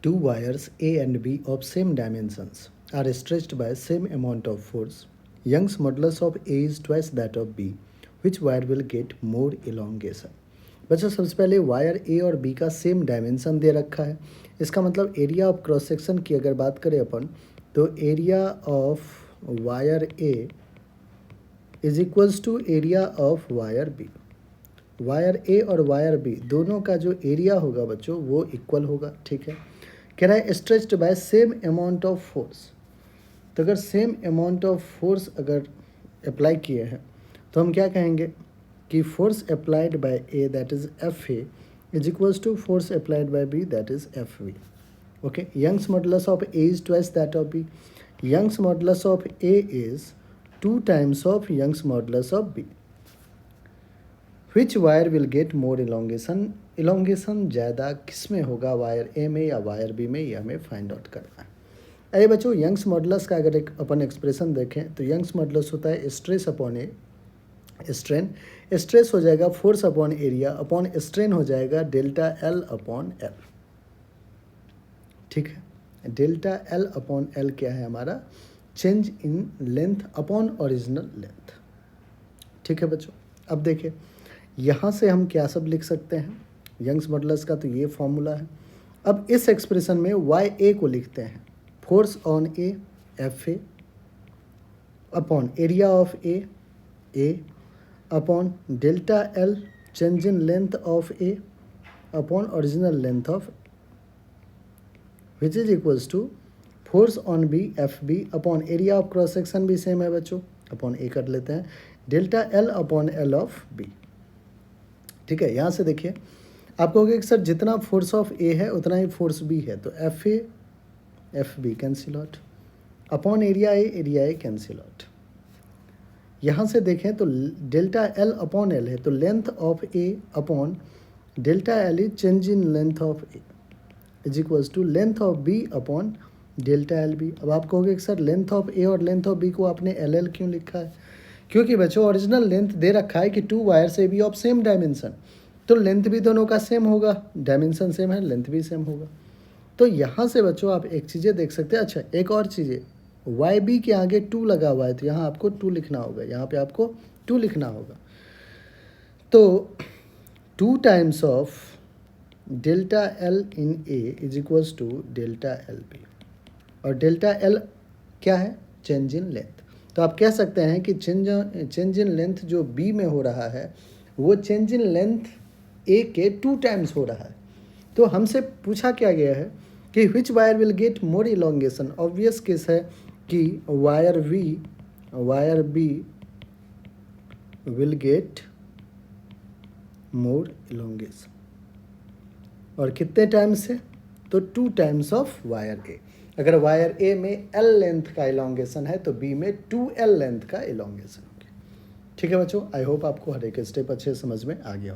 Two wires A and B of same dimensions are stretched by same amount of force. Young's modulus of A is twice that of B. Which wire will get more elongation? बच्चों सबसे पहले wire A और B का same dimension दे रखा है। इसका मतलब area of cross section की अगर बात करें अपन तो area of wire A is equals to area of wire B. Wire A और वायर बी दोनों का जो एरिया होगा बच्चों वो इक्वल होगा। ठीक है, कह रहा है stretched by same amount of force. तो अगर सेम अमाउंट ऑफ फोर्स अगर अप्लाई किए हैं तो हम क्या कहेंगे कि force applied by A that is F A is equals to force applied by B that is F V. Okay, Young's modulus of A is twice that of B. Young's modulus of A is 2 times of Young's modulus of B. Which wire will get more elongation? Elongation ज़्यादा किस में होगा, wire ए में या wire B में, ये हमें find out करना है। अरे बच्चों, यंग्स मॉडुलस का अगर एक अपन एक्सप्रेशन देखें तो यंग्स मॉडुलस होता है stress upon a strain. Stress हो जाएगा force upon area upon strain हो जाएगा डेल्टा एल अपॉन एल। ठीक है, डेल्टा एल अपॉन एल क्या है हमारा? Change in length upon original length. ठीक है बच्चों, अब देखिए यहाँ से हम क्या सब लिख सकते हैं यंग्स मॉडुलस का, तो ये फॉर्मूला है। अब इस एक्सप्रेशन में वाई ए को लिखते हैं force on A F A upon area of A upon delta L change in length of A upon original length of which is equals to force on B F B upon area of cross section भी same है बच्चों, upon A कर लेते हैं delta L upon L of B. ठीक है, यहाँ से देखिए आप कहोगे कि सर जितना फोर्स ऑफ ए है उतना ही फोर्स बी है, तो F B cancel out upon area A cancel out. यहाँ से देखें तो डेल्टा एल अपॉन एल है, तो length of A upon delta L is change in length of A is equals to length of B upon delta L B. अब आप कहोगे कि सर लेंथ ऑफ ए और लेंथ ऑफ बी को आपने L L क्यों लिखा है? क्योंकि बच्चों ओरिजिनल लेंथ दे रखा है कि 2 wires A B of same dimension, तो लेंथ भी दोनों का सेम होगा, डायमेंशन सेम है, लेंथ भी सेम होगा। तो यहाँ से बच्चों आप एक चीज़ें देख सकते हैं। अच्छा, एक और चीज़ें, वाई बी के आगे 2 लगा हुआ है तो यहाँ आपको 2 लिखना होगा, यहाँ पे आपको 2 लिखना होगा। तो 2 times of delta L in A is equals to delta L B, और डेल्टा एल क्या है? Change in length. तो आप कह सकते हैं कि चेंज इन लेंथ जो बी में हो रहा है वो चेंज इन लेंथ ए के 2 times हो रहा है। तो हमसे पूछा क्या गया है कि which wire will get more elongation. Obvious case है कि wire B will get more elongation, और कितने टाइम्स से? तो 2 times ऑफ वायर ए। अगर वायर ए में एल लेंथ का इलोंगेशन है तो बी में 2L लेंथ का इलोंगेशन होगा। ठीक है बच्चों, आई होप आपको हर एक स्टेप अच्छे समझ में आ गया।